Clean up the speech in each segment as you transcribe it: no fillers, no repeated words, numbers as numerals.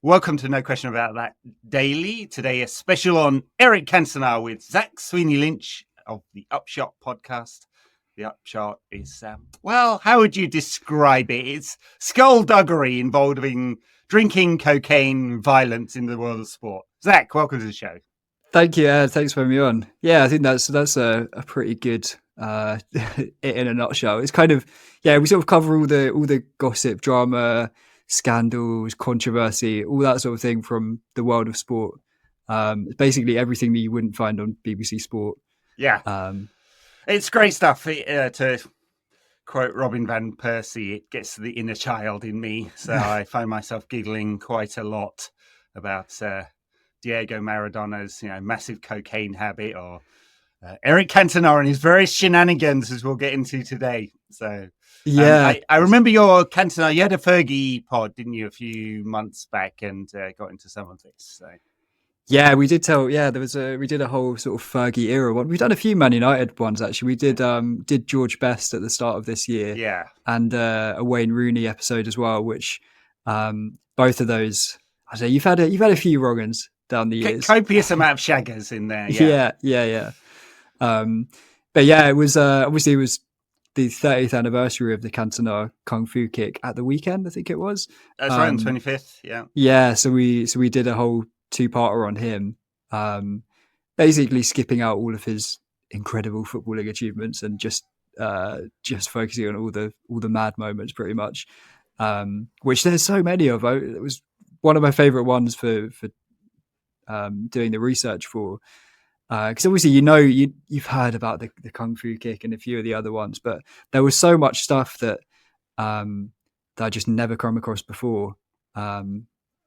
Welcome to No Question About That Daily. Today, a special on Eric Cantona with Zach Sweeny-Lynch of the Upshot podcast. The Upshot is, how would you describe it? It's skullduggery involving drinking, cocaine, violence in the world of sport. Zach, welcome to the show. Thank you. Thanks for having me on. Yeah, I think that's a pretty good in a nutshell. It's kind of, we sort of cover all the gossip, drama, scandals, controversy, all that sort of thing from the world of sport. Basically everything that you wouldn't find on BBC Sport. Yeah, it's great stuff. To quote Robin van Persie, it gets to the inner child in me. So I find myself giggling quite a lot about Diego Maradona's massive cocaine habit, or Eric Cantona and his various shenanigans, as we'll get into today. So I remember your Cantona. You had a Fergie pod, didn't you, a few months back, and got into some of this. So. Yeah, we did we did a whole sort of Fergie era one. We've done a few Man United ones actually. We did George Best at the start of this year. Yeah. And a Wayne Rooney episode as well, which both of those, I say you've had a few wrong-uns down the years. Copious amount of shaggers in there. Yeah. But yeah, it was obviously it was the 30th anniversary of the Cantona kung-fu kick at the weekend, I think it was. That's right, on 25th, yeah. Yeah, so we did a whole two-parter on him, basically skipping out all of his incredible footballing achievements and just focusing on all the mad moments, pretty much. Which there's so many of. It was one of my favorite ones for doing the research for, because obviously you've heard about the kung fu kick and a few of the other ones, but there was so much stuff that I just never come across before.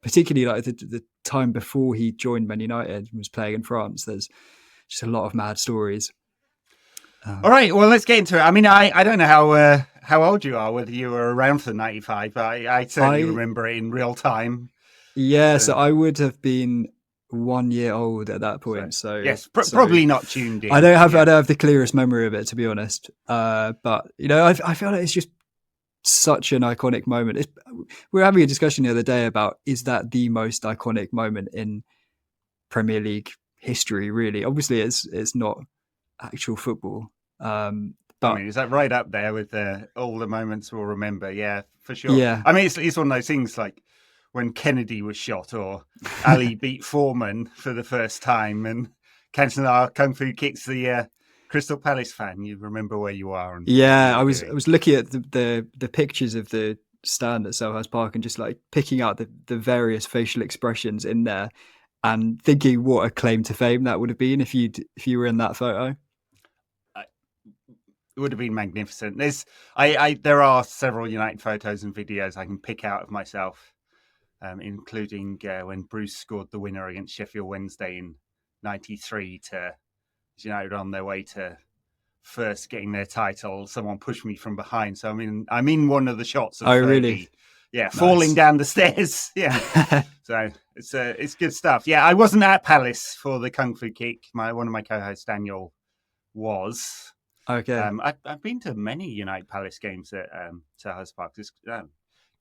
Particularly like the time before he joined Man United and was playing in France. There's just a lot of mad stories. All right, well, let's get into it. I mean, I don't know how old you are, whether you were around for 95, but I certainly remember it in real time. Yeah, so I would have been 1 year old at that point. So yes, probably not tuned in. I don't have the clearest memory of it, to be honest. But I feel like it's just such an iconic moment. We were having a discussion the other day about, is that the most iconic moment in Premier League history? Really, obviously, it's not actual football. But I mean, is that right up there with all the moments we'll remember? Yeah, for sure. Yeah. I mean, it's one of those things like when Kennedy was shot, or Ali beat Foreman for the first time, and Cantona kung fu kicks the Crystal Palace fan. You remember where you are. I was looking at the pictures of the stand at Selhurst Park and just like picking out the various facial expressions in there and thinking what a claim to fame that would have been if you were in that photo. It would have been magnificent. There are several United photos and videos I can pick out of myself, including when Bruce scored the winner against Sheffield Wednesday in '93 to United on their way to first getting their title. Someone pushed me from behind, so I'm in one of the shots of Fergie. Really? Yeah, nice. Falling down the stairs. Yeah. So it's good stuff. Yeah, I wasn't at Palace for the kung fu kick. One of my co-hosts, Daniel, was. Okay. I've been to many United Palace games at Selhurst Park. It's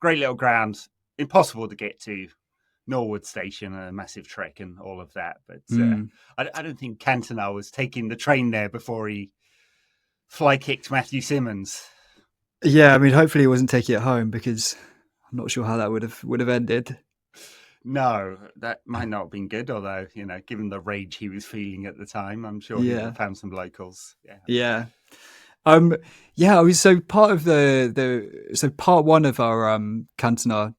great little ground, impossible to get to. Norwood Station, a massive trek and all of that. But I don't think Cantona was taking the train there before he fly kicked Matthew Simmons. Yeah, I mean, hopefully he wasn't taking it home, because I'm not sure how that would have ended. No, that might not have been good. Although, given the rage he was feeling at the time, I'm sure he would have found some locals. Yeah. I was so part of part one of our Cantona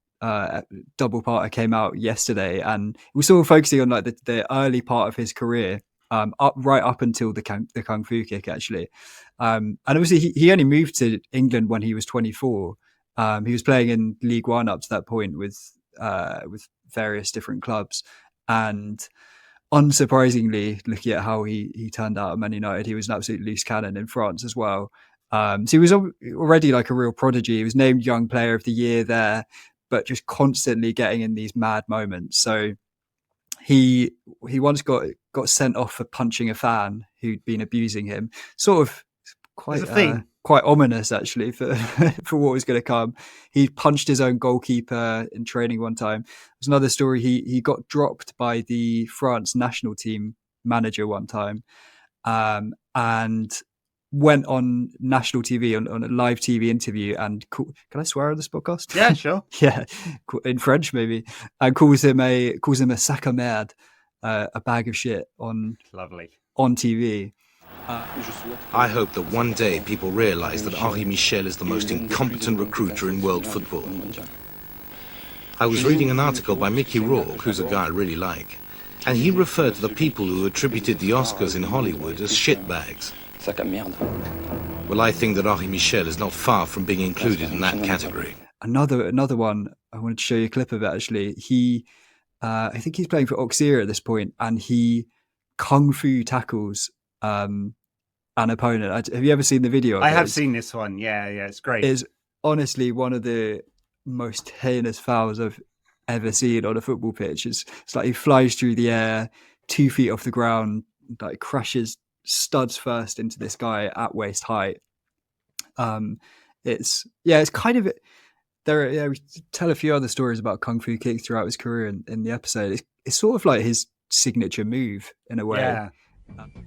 double parter came out yesterday, and we're sort of focusing on like the early part of his career, right up until the kung fu kick, actually. And obviously he only moved to England when he was 24. He was playing in League One up to that point with various different clubs, and unsurprisingly, looking at how he turned out at Man United, he was an absolute loose cannon in France as well. So he was already like a real prodigy. He was named Young Player of the Year there, but just constantly getting in these mad moments. So he once got sent off for punching a fan who'd been abusing him. Sort of quite There's a theme. quite ominous actually for for what was going to come. He punched his own goalkeeper in training one time. There's another story. He got dropped by the France national team manager one time, and went on national TV on a live TV interview and can I swear on this podcast? Yeah, sure. Yeah, in French maybe, and calls him a sac à merde, a bag of shit on TV. I hope that one day people realize that Henri Michel is the most incompetent recruiter in world football. I was reading an article by Mickey Rourke, who's a guy I really like, and he referred to the people who attributed the Oscars in Hollywood as shitbags. Well, I think that Henri Michel is not far from being included in that category. Another one, I wanted to show you a clip of it actually. He, I think he's playing for Auxerre at this point, and he kung-fu tackles an opponent. Have you ever seen the video? I have seen this one. Yeah, it's great. It's honestly one of the most heinous fouls I've ever seen on a football pitch. It's like he flies through the air 2 feet off the ground, like crashes studs first into this guy at waist height. It's kind of we tell a few other stories about kung fu kicks throughout his career in the episode. It's sort of like his signature move in a way. Yeah.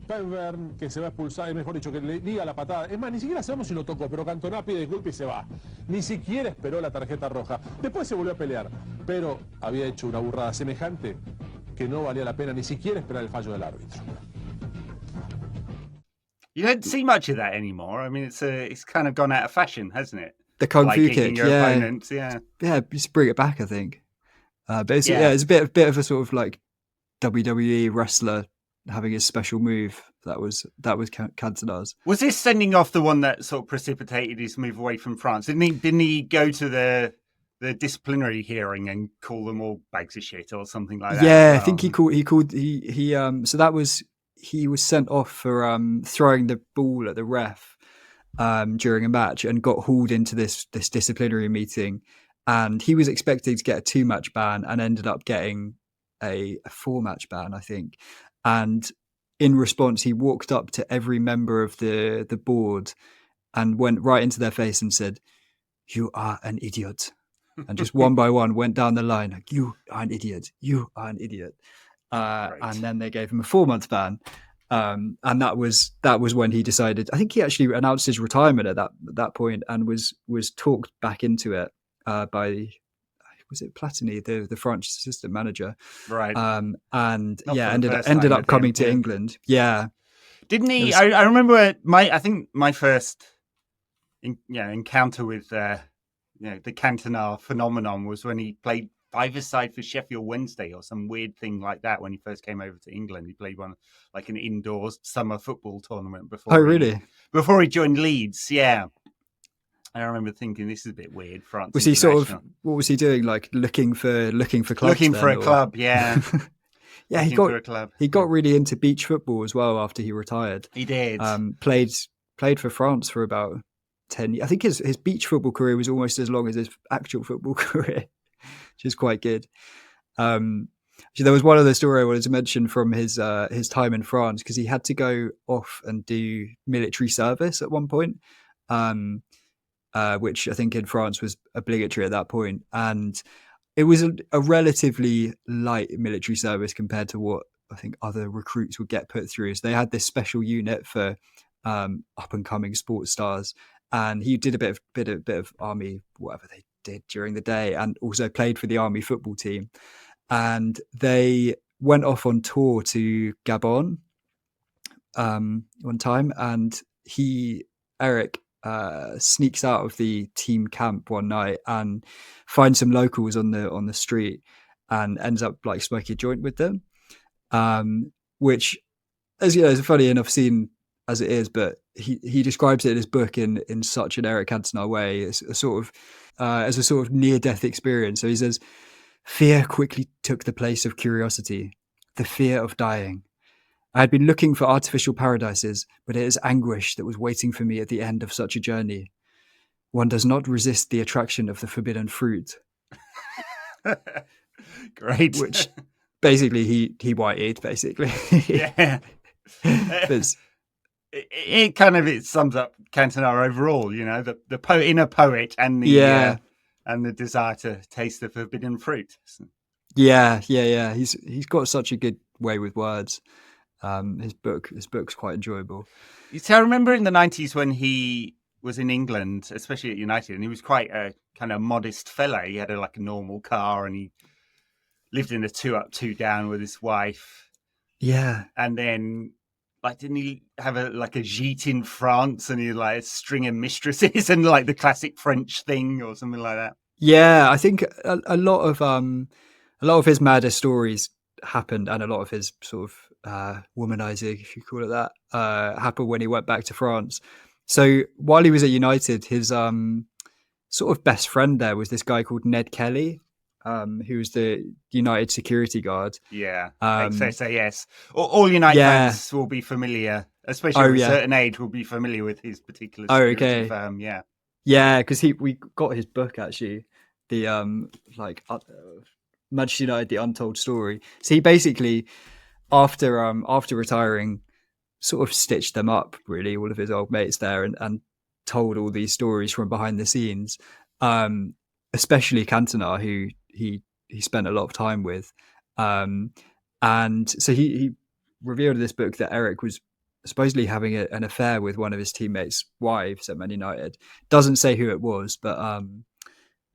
Pevern, que se va a expulsar, mejor dicho, que le liga la patada. Es más, ni siquiera sabemos si lo tocó, pero Cantona pide disculpas y se va. Ni siquiera esperó la tarjeta roja. Después se volvió a pelear, pero había hecho una burrada semejante que no valía la pena ni siquiera esperar el fallo del árbitro. You don't see much of that anymore. I mean, it's kind of gone out of fashion, hasn't it? The kung fu kick, your opponents, yeah, just bring it back, I think. But it's a bit of a sort of like WWE wrestler having his special move. That was Cantona's. Was this sending off the one that sort of precipitated his move away from France? Didn't he go to the disciplinary hearing and call them all bags of shit or something like that? Yeah, I think so that was, he was sent off for throwing the ball at the ref during a match and got hauled into this disciplinary meeting, and he was expecting to get a 2-match ban and ended up getting a 4-match ban, I think. And in response, he walked up to every member of the board and went right into their face and said, "You are an idiot." And just one by one went down the line, like, "You are an idiot. You are an idiot." And then they gave him a 4-month ban. And that was when he decided, I think he actually announced his retirement at that point and was talked back into it by, was it Platini, the French assistant manager? Right. And ended up coming to England. Yeah. Didn't he? I remember my first encounter with the Cantona phenomenon was when he played 5-a-side for Sheffield Wednesday or some weird thing like that when he first came over to England. He played one like an indoors summer football tournament before. Oh, really? Before he joined Leeds, yeah. I remember thinking this is a bit weird. France. Was he what was he doing? Like looking for clubs? Looking for a club, yeah. Yeah, he got really into beach football as well after he retired. He did. Played for France for about 10 years. I think his beach football career was almost as long as his actual football career, which is quite good. Actually, there was one other story I wanted to mention from his time in France, because he had to go off and do military service at one point, which I think in France was obligatory at that point. And it was a relatively light military service compared to what I think other recruits would get put through. So they had this special unit for up and coming sports stars, and he did a bit of army, whatever they did during the day, and also played for the army football team. And they went off on tour to Gabon one time, and Eric sneaks out of the team camp one night and finds some locals on the street and ends up like smoking a joint with them, which, as you know, is a funny enough scene as it is, but he describes it in his book in such an Eric Cantona way. It's a sort of near-death experience. So he says, "Fear quickly took the place of curiosity, the fear of dying. I had been looking for artificial paradises, but it is anguish that was waiting for me at the end of such a journey. One does not resist the attraction of the forbidden fruit." Great. Which basically he white-eared, basically. Yeah. it sums up Cantona overall. You know, the inner poet and the desire to taste the forbidden fruit. So. Yeah. He's got such a good way with words. His book's quite enjoyable. You see, I remember in the 90s when he was in England, especially at United, and he was quite a kind of modest fella. He had a normal car, and he lived in a 2 up, 2 down with his wife. Yeah, and then didn't he have a gîte in France, and he had a string of mistresses and the classic French thing or something like that? Yeah, I think a lot of his madder stories happened, and a lot of his sort of womanizing, if you call it that, happened when he went back to France. So while he was at United, his sort of best friend there was this guy called Ned Kelly, who was the United security guard. Yeah, ex-SAS. All United fans will be familiar, especially at a certain age, will be familiar with his particular security firm. Yeah. Yeah, because we got his book actually, the Manchester United: The Untold Story. So he basically, after retiring, sort of stitched them up, really, all of his old mates there, and told all these stories from behind the scenes, especially Cantona, who he spent a lot of time with, and so he revealed in this book that Eric was supposedly having an affair with one of his teammates' wives at Man United. Doesn't say who it was, but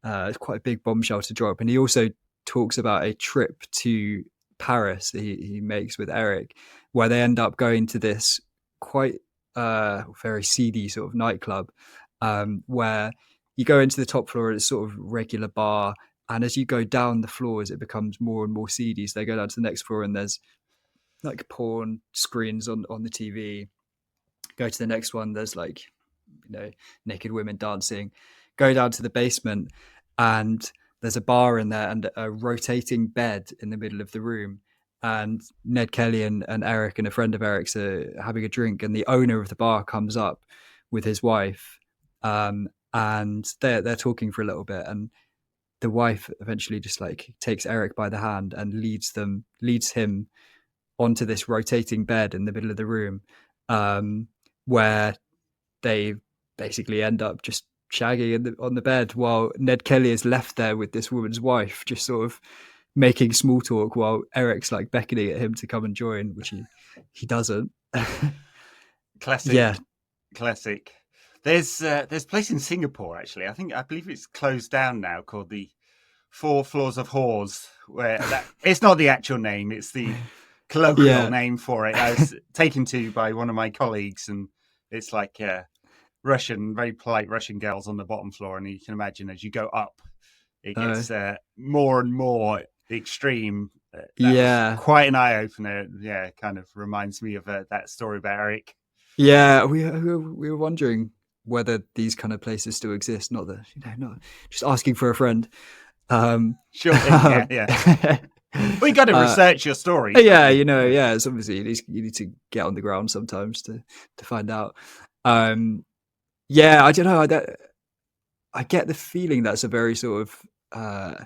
it's quite a big bombshell to drop. And he also talks about a trip to Paris that he makes with Eric, where they end up going to this quite very seedy sort of nightclub, where you go into the top floor, it's sort of regular bar, and as you go down the floors, it becomes more and more seedy. So they go down to the next floor, and there's porn screens on the TV. Go to the next one, there's naked women dancing. Go down to the basement, and there's a bar in there and a rotating bed in the middle of the room. And Ned Kelly and Eric and a friend of Eric's are having a drink, and the owner of the bar comes up with his wife, and they're talking for a little bit, and the wife eventually just takes Eric by the hand and leads him onto this rotating bed in the middle of the room, where they basically end up just shagging on the bed, while Ned Kelly is left there with this woman's wife, just sort of making small talk while Eric's beckoning at him to come and join, which he doesn't. Classic. Yeah. Classic. There's a place in Singapore, actually. I believe it's closed down now, called the 4 Floors of Whores, where it's not the actual name, it's the colloquial name for it. I was taken to by one of my colleagues, and it's very polite Russian girls on the bottom floor, and you can imagine as you go up, it gets more and more extreme. Was quite an eye opener. Yeah, kind of reminds me of that story about Eric. Yeah, we were wondering whether these kind of places still exist. Not that not just asking for a friend. Sure. Yeah. We got to research your story. Yeah, it's obviously you need to get on the ground sometimes to find out. Yeah, I don't know. I get the feeling that's a very sort of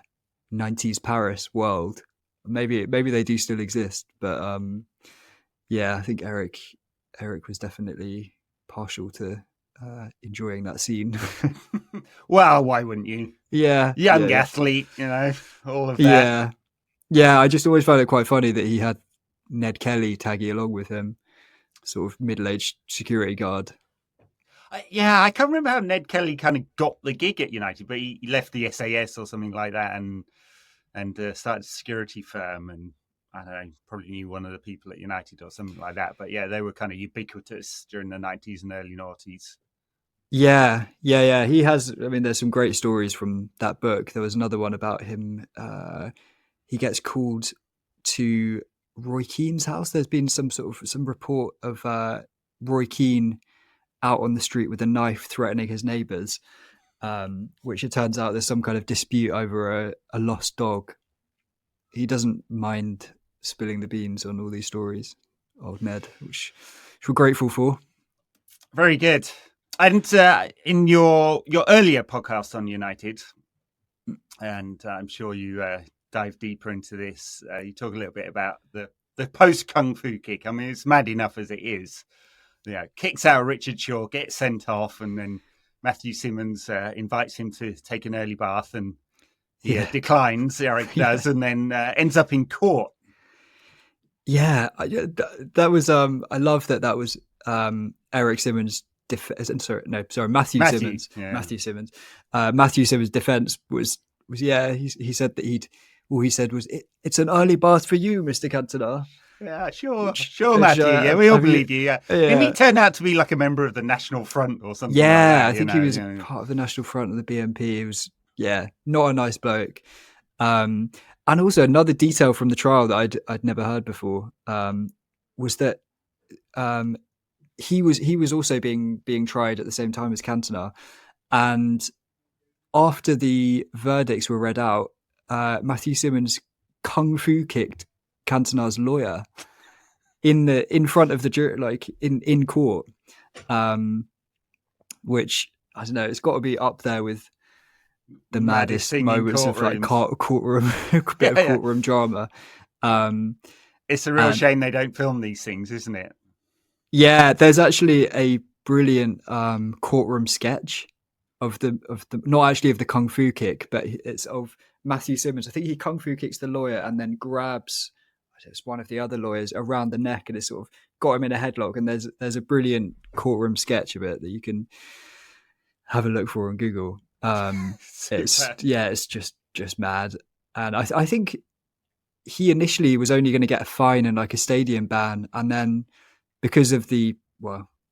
90s Paris world. Maybe they do still exist, but I think Eric was definitely partial to enjoying that scene. Well, why wouldn't you? Yeah, young athlete, all of that. Yeah. I just always found it quite funny that he had Ned Kelly tagging along with him, sort of middle-aged security guard. I can't remember how Ned Kelly kind of got the gig at United, but he left the SAS or something like that, and started a security firm, and I don't know, probably knew one of the people at United or something like that. But yeah, they were kind of ubiquitous during the 90s and early noughties. Yeah. He has. I mean, there's some great stories from that book. There was another one about him. He gets called to Roy Keane's house. There's been some report of Roy Keane out on the street with a knife threatening his neighbours, which it turns out there's some kind of dispute over a lost dog. He doesn't mind spilling the beans on all these stories, old Ned, which we're grateful for. Very good. And in your earlier podcast on United, and I'm sure you dive deeper into this, you talk a little bit about the post kung fu kick. I mean, it's mad enough as it is. kicks out Richard Shaw, gets sent off, and then Matthew Simmons invites him to take an early bath, and he declines. Eric does, and then ends up in court. Yeah, that was. I love that was Eric Simmons. Matthew Simmons. Yeah. Matthew Simmons. Matthew Simmons' defense was he said that all he said was it's an early bath for you, Mr. Cantona. Yeah, sure, Matthew. Yeah, we all believe you. Yeah. And he turned out to be like a member of the National Front or something. Yeah, like that, I think he was part of the National Front of the BNP. He was not a nice bloke. And also another detail from the trial that I'd never heard before was that he was also being tried at the same time as Cantona, and after the verdicts were read out, Matthew Simmons kung-fu kicked Cantona's lawyer in front of the jury, like in court, which I don't know. It's got to be up there with the maddest moments of like courtroom bit of courtroom drama. It's a real shame they don't film these things, isn't it? Yeah, there's actually a brilliant courtroom sketch of the not actually of the kung fu kick, but it's of Matthew Simmons. I think he kung fu kicks the lawyer and then grabs one of the other lawyers around the neck, and it's sort of got him in a headlock. And there's a brilliant courtroom sketch of it that you can have a look for on Google. It's just mad. And I think he initially was only going to get a fine and like a stadium ban, and then because of the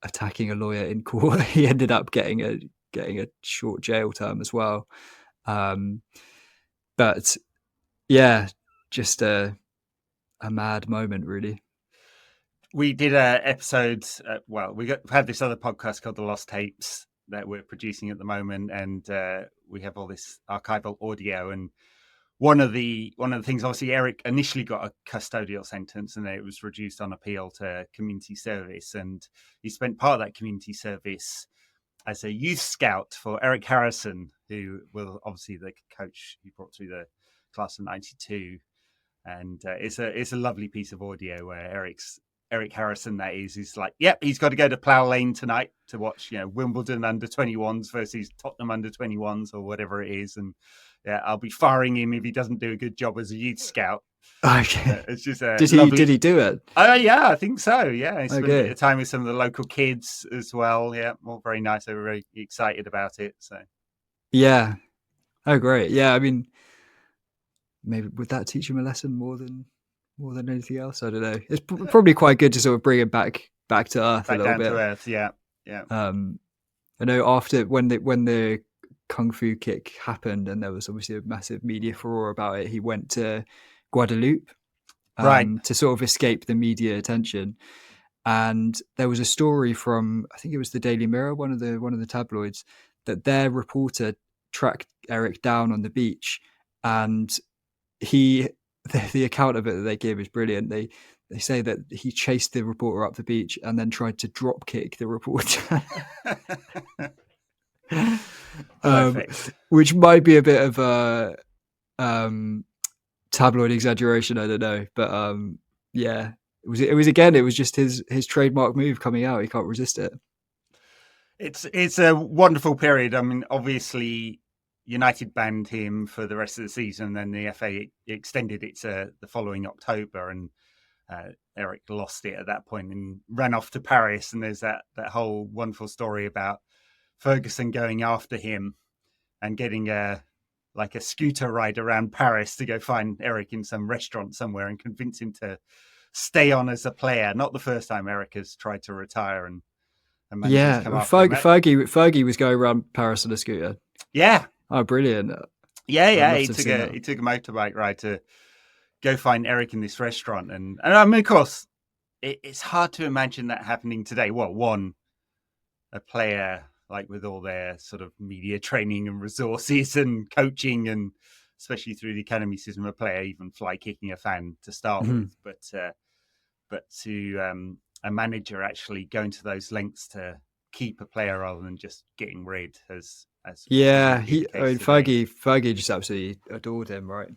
attacking a lawyer in court, he ended up getting a short jail term as well. But yeah, just a mad moment, really. We did a episode. We had this other podcast called The Lost Tapes that we're producing at the moment, and we have all this archival audio. And one of the things, obviously, Eric initially got a custodial sentence, and then it was reduced on appeal to community service. And he spent part of that community service as a youth scout for Eric Harrison, who was obviously the coach who brought through the class of '92. And it's a lovely piece of audio where Eric Harrison, that is like, yep, he's got to go to Plough Lane tonight to watch, Wimbledon under 21s versus Tottenham under 21s or whatever it is. And yeah, I'll be firing him if he doesn't do a good job as a youth scout. Okay. It's just did he do it? Yeah, I think so. Yeah. He spent a bit of time with some of the local kids as well. Yeah. All very nice. They were very excited about it. So yeah. Oh, great. Yeah. I mean, maybe would that teach him a lesson more than anything else? I don't know. It's probably quite good to sort of bring it back to earth a little down bit. To earth, yeah. I know after when the kung fu kick happened, and there was obviously a massive media furore about it, he went to Guadeloupe, to sort of escape the media attention. And there was a story from, I think it was the Daily Mirror, one of the tabloids, that their reporter tracked Eric down on the beach, and the account of it that they give is brilliant. They say that he chased the reporter up the beach and then tried to drop kick the reporter. Which might be a bit of a tabloid exaggeration, I don't know, but yeah, it was just his trademark move coming out. He can't resist it. It's a wonderful period. I mean, obviously United banned him for the rest of the season, then the FA extended it to the following October, and Eric lost it at that point and ran off to Paris. And there's that whole wonderful story about Ferguson going after him and getting a scooter ride around Paris to go find Eric in some restaurant somewhere and convince him to stay on as a player. Not the first time Eric has tried to retire and yeah, Fergie was going around Paris on a scooter. Yeah. Oh, brilliant. Yeah. He took a motorbike ride to go find Eric in this restaurant. And I mean, of course, it's hard to imagine that happening today. A player like with all their sort of media training and resources and coaching, and especially through the academy system, a player even fly kicking a fan to start with. But to a manager actually going to those lengths to keep a player rather than just getting rid Fergie just absolutely adored him, right?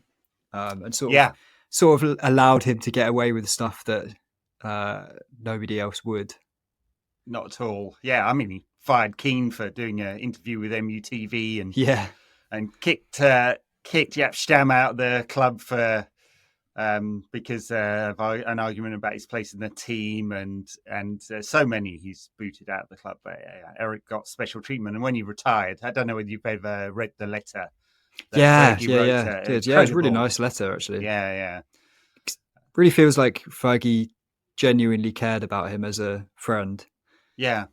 And sort of allowed him to get away with stuff that nobody else would. not at all. Yeah, I mean, he fired Keane for doing an interview with MUTV and kicked Jaap Stam out of the club for because of an argument about his place in the team, and so many he's booted out of the club. But Eric got special treatment, and when he retired, I don't know whether you've ever read the letter. Did. Yeah, it was a really nice letter, actually. Yeah. Really feels like Fergie genuinely cared about him as a friend. Yeah.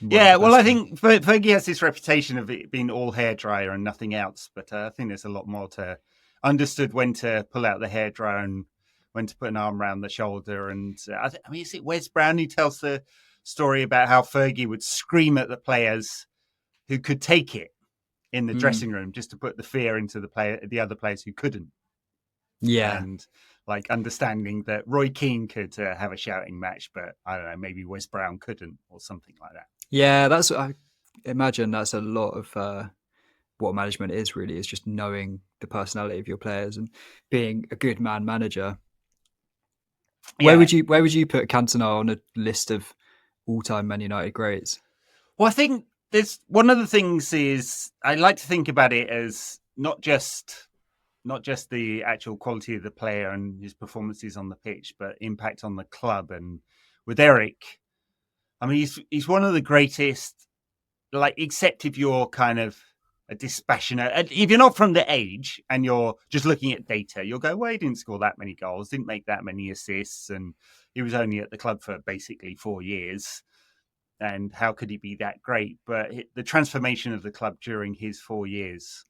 Well, I think Fergie has this reputation of it being all hairdryer and nothing else, but I think there's a lot more to understood when to pull out the hairdryer and when to put an arm around the shoulder. And I mean, is it Wes Brown who tells the story about how Fergie would scream at the players who could take it in the dressing room just to put the fear into the other players who couldn't? Yeah. And like understanding that Roy Keane could have a shouting match, but I don't know, maybe Wes Brown couldn't or something like that. Yeah, I imagine that's a lot of what management is really, is just knowing the personality of your players and being a good manager. Where would you put Cantona on a list of all-time Man United greats? Well, I think there's one of the things is I like to think about it as not just the actual quality of the player and his performances on the pitch, but impact on the club. And with Eric, I mean, he's one of the greatest, like, except if you're kind of a dispassionate, if you're not from the age and you're just looking at data, you'll go, well, he didn't score that many goals, didn't make that many assists, and he was only at the club for basically 4 years. And how could he be that great? But the transformation of the club during his 4 years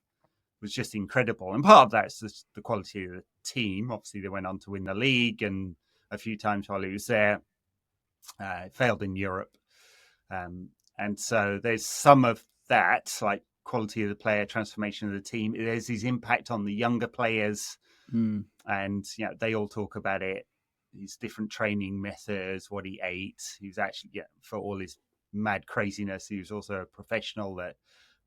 was just incredible. And part of that is just the quality of the team. Obviously, they went on to win the league, and a few times while he was there, failed in Europe. And so there's some of that, like quality of the player, transformation of the team. There's his impact on the younger players. And they all talk about it, his different training methods, what he ate. He was actually, for all his mad craziness, he was also a professional that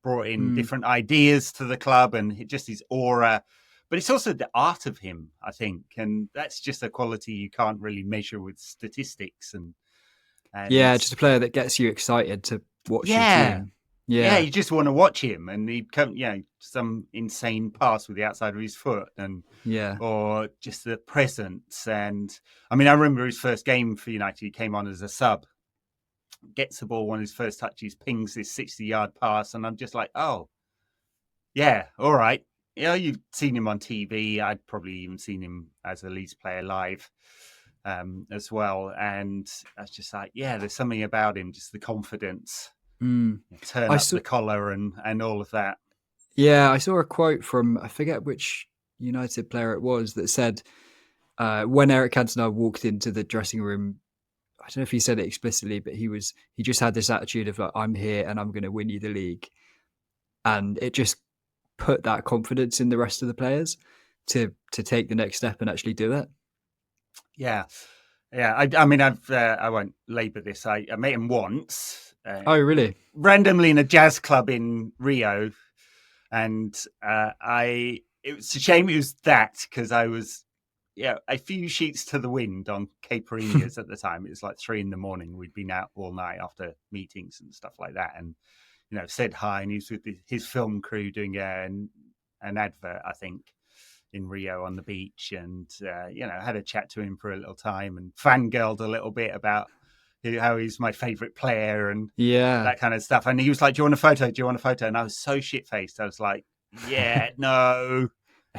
brought in different ideas to the club, and just his aura. But it's also the art of him, I think, and that's just a quality you can't really measure with statistics. And just a player that gets you excited to watch your team. Yeah, you just want to watch him, and he'd come, some insane pass with the outside of his foot, or just the presence. And I mean, I remember his first game for United. He came on as a sub, gets the ball, one of his first touches, pings this 60-yard pass, and I'm just like, oh, yeah, all right. You've seen him on TV. I'd probably even seen him as a Leeds player live as well, and I was just like, there's something about him, just the confidence. Turn up the collar and all of that. Yeah, I saw a quote from, I forget which United player it was, that said when Eric Cantona walked into the dressing room, I don't know if he said it explicitly, but he just had this attitude of like, I'm here and I'm going to win you the league. And it just put that confidence in the rest of the players to take the next step and actually do it. Yeah. I mean, I won't labour this. I met him once. Oh, really? Randomly in a jazz club in Rio, and it was a shame it was that, because I was a few sheets to the wind on Caipirinhas at the time. It was like 3 a.m. We'd been out all night after meetings and stuff like that, and said hi, and he was with his film crew doing an advert, I think, in Rio on the beach, and had a chat to him for a little time and fangirled a little bit about how he's my favorite player and that kind of stuff. And he was like, do you want a photo? And I was so shit-faced. I was like, no.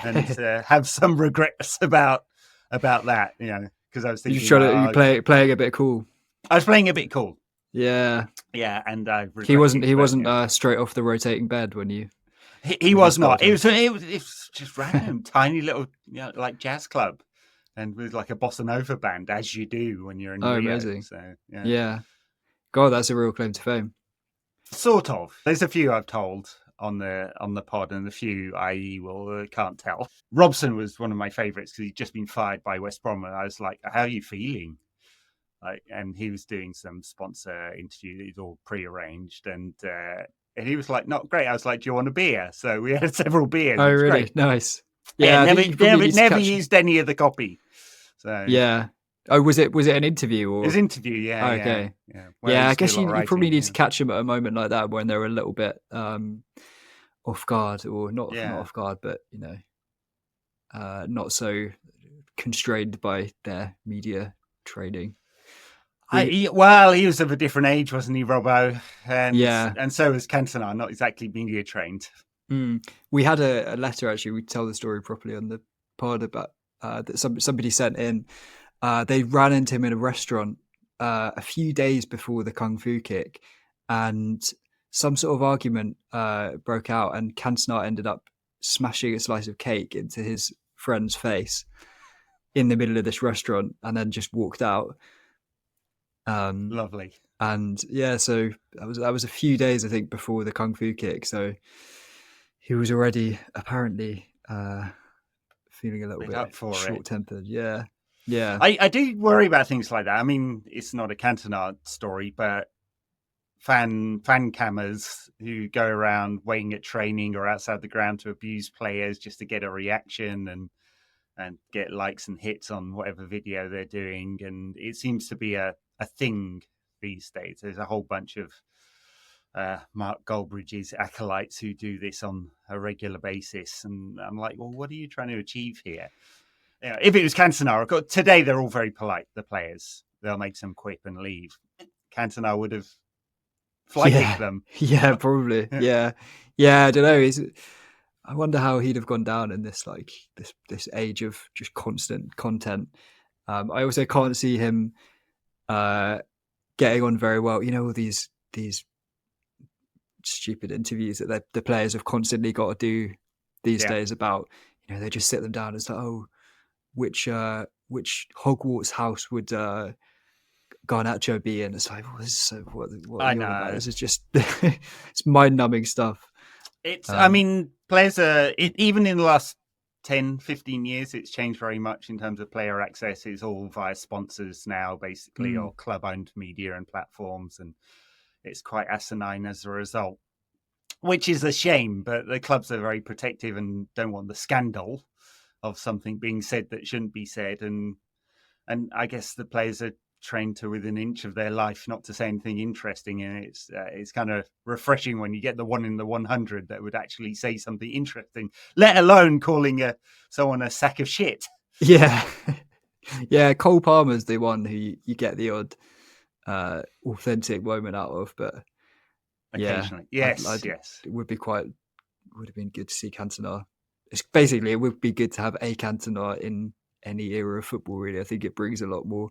And have some regrets about that, because I was thinking... You playing a bit cool. I was playing a bit cool. Yeah. Yeah, and I he wasn't straight off the rotating bed when you... He was not. It was just random, tiny little, like jazz club. And with like a bossa nova band, as you do when you're in Rio. Amazing. So, yeah. God, that's a real claim to fame. Sort of. There's a few I've told on the pod, and a few can't tell. Robson was one of my favourites because he'd just been fired by West Brom, and I was like, how are you feeling? And he was doing some sponsor interview. It's all prearranged, and he was like, not great. I was like, do you want a beer? So we had several beers. Oh, really? Great. Nice. Yeah, never used any of the copy. So yeah, Oh, was it an interview or His interview, yeah. okay. Yeah, Yeah, I guess you probably need to catch them at a moment like that when they're a little bit off guard, or not off guard, but not so constrained by their media training. He was of a different age, wasn't he, Robbo? Yeah. And so was Cantona, not exactly media trained. We had a letter, actually. We tell the story properly on the pod about that somebody sent in. They ran into him in a restaurant a few days before the kung-fu kick, and some sort of argument broke out, and Cantona ended up smashing a slice of cake into his friend's face in the middle of this restaurant, and then just walked out. Lovely. And yeah, so that was a few days, I think, before the kung-fu kick. So he was already apparently feeling a little bit short-tempered. Yeah. I do worry about things like that. I mean, it's not a Cantona story, but fan cammers who go around waiting at training or outside the ground to abuse players just to get a reaction and get likes and hits on whatever video they're doing. And it seems to be a thing these days. There's a whole bunch of Mark Goldbridge's acolytes who do this on a regular basis. And I'm like, well, what are you trying to achieve here? You know, if it was Cantona, today they're all very polite, the players. They'll make some quip and leave. Cantona would have flighted them. Yeah, probably. Yeah. I don't know. I wonder how he'd have gone down in this this age of just constant content. I also can't see him getting on very well. You know, all these stupid interviews that the players have constantly got to do these days about, you know, they just sit them down and it's like, oh, which Hogwarts house would Garnacho be in? It's like, what I know. This is just it's mind-numbing stuff. It's I mean, players are even in the last 10, 15 years, it's changed very much in terms of player access. It's all via sponsors now, basically, or club-owned media and platforms, and it's quite asinine as a result, which is a shame. But the clubs are very protective and don't want the scandal of something being said that shouldn't be said, and I guess the players are trained to within an inch of their life not to say anything interesting, and it's kind of refreshing when you get the one in the 100 that would actually say something interesting, let alone calling someone a sack of shit. Yeah. Cole Palmer's the one who you get the odd authentic moment out of, but occasionally, yes. It would have been good to see Cantona. Basically, it would be good to have a Cantona in any era of football, really. I think it brings a lot more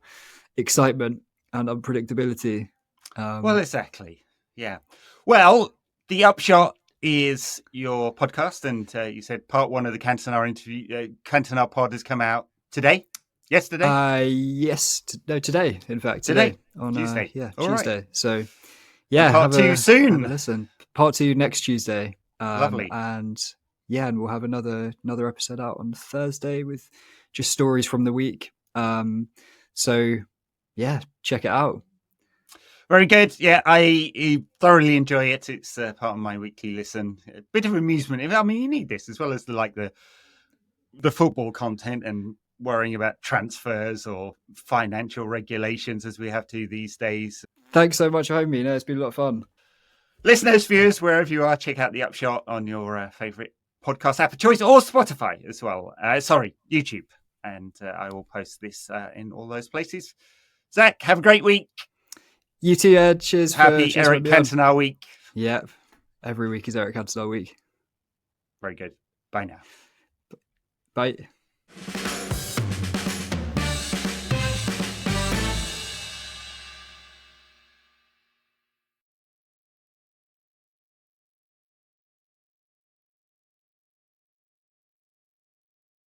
excitement and unpredictability. Well, exactly. Yeah. Well, the Upshot is your podcast, and you said part one of the Cantona interview, Cantona pod has come out today? Yesterday? Yes. Today, in fact. Today? On Tuesday. Tuesday. Right. So, and part two soon. Listen. Part two next Tuesday. Lovely. And we'll have another episode out on Thursday with just stories from the week. So check it out. Very good. Yeah, I thoroughly enjoy it. It's part of my weekly listen. A bit of amusement. I mean, you need this as well as the football content and worrying about transfers or financial regulations as we have to these days. Thanks so much for having me. It's been a lot of fun. Listeners, viewers, wherever you are, check out the Upshot on your favourite podcast app of choice, or Spotify as well. YouTube. And I will post this in all those places. Zach, have a great week. You too, Ed. Cheers. Happy Eric Cantona week. Yep. Every week is Eric Cantona week. Very good. Bye now. Bye.